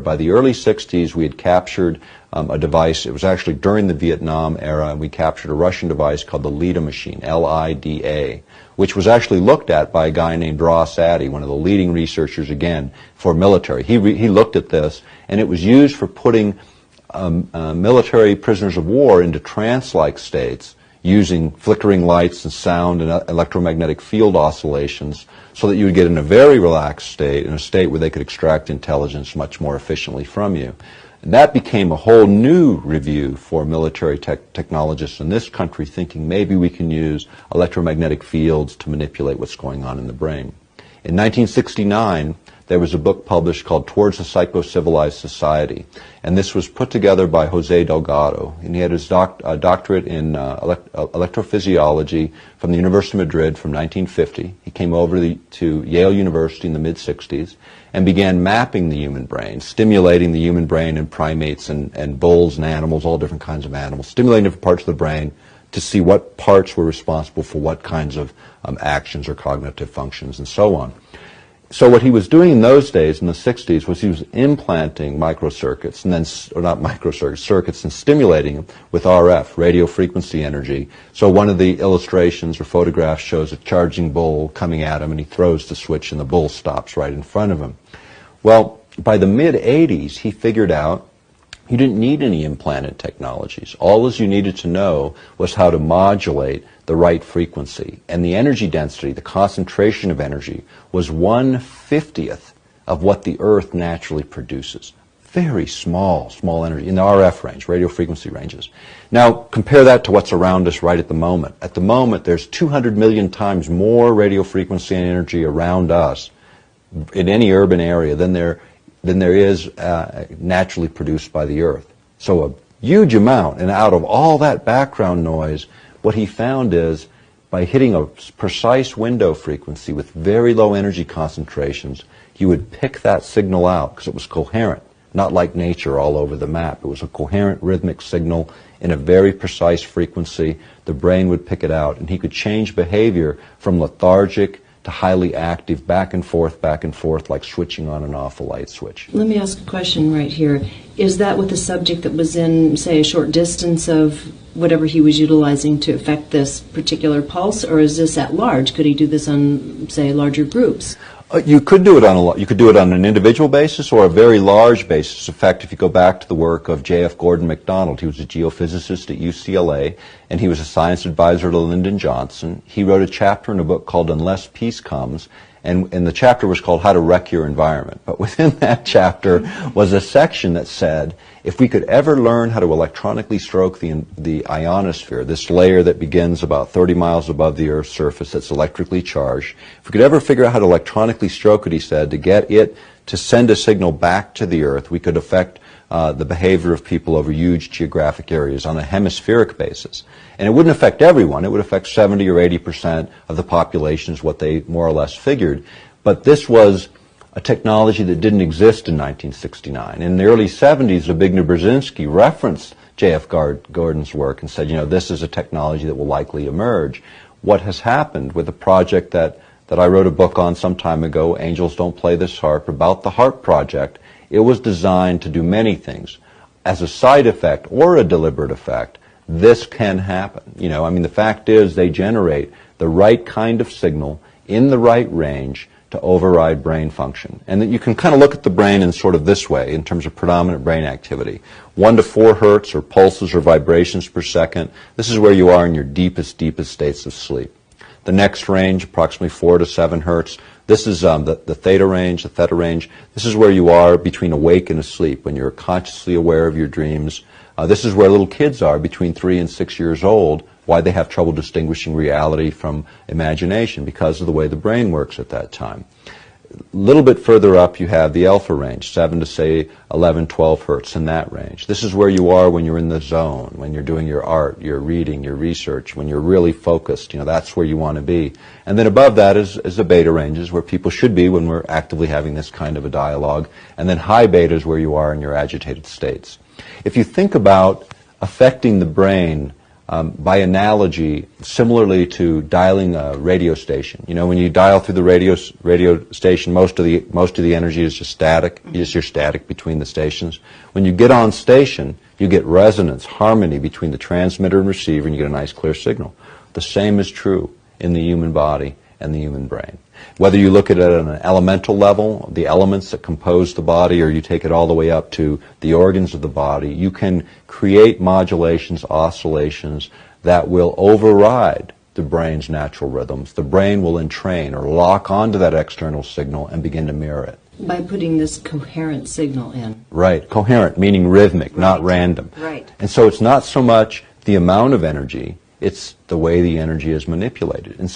By the early 60s, we had captured a device. It was actually during the Vietnam era, and we captured a Russian device called the Lida machine, L-I-D-A, which was actually looked at by a guy named Ross Addy, one of the leading researchers, again, for military. He looked at this, and it was used for putting military prisoners of war into trance-like states using flickering lights and sound and electromagnetic field oscillations so that you would get in a very relaxed state, in a state where they could extract intelligence much more efficiently from you. And that became a whole new review for military technologists in this country, thinking maybe we can use electromagnetic fields to manipulate what's going on in the brain. In 1969, there was a book published called Towards a Psycho-Civilized Society, and this was put together by Jose Delgado, and he had his doctorate in electrophysiology from the University of Madrid from 1950. He came over to Yale University in the mid-60s and began mapping the human brain, stimulating the human brain in primates and bulls and animals, all different kinds of animals, stimulating different parts of the brain to see what parts were responsible for what kinds of actions or cognitive functions and so on. So what he was doing in those days, in the 60s, was he was implanting microcircuits, and then, or not microcircuits, circuits, and stimulating them with RF, radio frequency energy. So one of the illustrations or photographs shows a charging bull coming at him, and he throws the switch, and the bull stops right in front of him. Well, by the mid-'80s, he figured out you didn't need any implanted technologies. All you needed to know was how to modulate the right frequency. And the energy density, the concentration of energy, was 1/50th of what the Earth naturally produces. Very small energy in the RF range, radio frequency ranges. Now, compare that to what's around us right at the moment. At the moment, there's 200 million times more radio frequency and energy around us in any urban area than there is naturally produced by the Earth. So a huge amount, and out of all that background noise, what he found is by hitting a precise window frequency with very low energy concentrations, he would pick that signal out because it was coherent, not like nature all over the map. It was a coherent rhythmic signal in a very precise frequency. The brain would pick it out, and he could change behavior from lethargic to highly active, back and forth, like switching on and off a light switch. Let me ask a question right here. Is that with a subject that was in, say, a short distance of whatever he was utilizing to affect this particular pulse, or is this at large? Could he do this on, say, larger groups? You could do it on an individual basis or a very large basis. In fact, if you go back to the work of J.F. Gordon MacDonald, he was a geophysicist at UCLA, and he was a science advisor to Lyndon Johnson. He wrote a chapter in a book called Unless Peace Comes, and the chapter was called How to Wreck Your Environment. But within that chapter was a section that said, if we could ever learn how to electronically stroke the ionosphere, this layer that begins about 30 miles above the Earth's surface that's electrically charged, if we could ever figure out how to electronically stroke it, he said, to get it to send a signal back to the Earth, we could affect the behavior of people over huge geographic areas on a hemispheric basis. And it wouldn't affect everyone. It would affect 70 or 80% of the population is what they more or less figured. But this was a technology that didn't exist in 1969. In the early 70s, Zbigniew Brzezinski referenced J.F. Gordon's work and said, this is a technology that will likely emerge. What has happened with a project that I wrote a book on some time ago, Angels Don't Play This Harp, about the HARP project, it was designed to do many things. As a side effect or a deliberate effect, this can happen. The fact is they generate the right kind of signal in the right range to override brain function. And that you can kind of look at the brain in sort of this way in terms of predominant brain activity. 1 to 4 hertz or pulses or vibrations per second. This is where you are in your deepest states of sleep. The next range, approximately 4 to 7 hertz. This is the theta range, the theta range. This is where you are between awake and asleep, when you're consciously aware of your dreams. This is where little kids are between 3 and 6 years old, why they have trouble distinguishing reality from imagination, because of the way the brain works at that time. A little bit further up, you have the alpha range, 7 to, say, 11, 12 hertz in that range. This is where you are when you're in the zone, when you're doing your art, your reading, your research, when you're really focused. That's where you want to be. And then above that is the beta ranges, where people should be when we're actively having this kind of a dialogue. And then high beta is where you are in your agitated states. If you think about affecting the brain by analogy, similarly to dialing a radio station. You know, when you dial through the radio station, most of the energy is just static. You're static between the stations. When you get on station, you get resonance, harmony between the transmitter and receiver, and you get a nice clear signal. The same is true in the human body and the human brain. Whether you look at it at an elemental level, the elements that compose the body, or you take it all the way up to the organs of the body, you can create modulations, oscillations that will override the brain's natural rhythms. The brain will entrain or lock onto that external signal and begin to mirror it. By putting this coherent signal in. Right. Coherent, meaning rhythmic, not random. Right. And so it's not so much the amount of energy, it's the way the energy is manipulated. And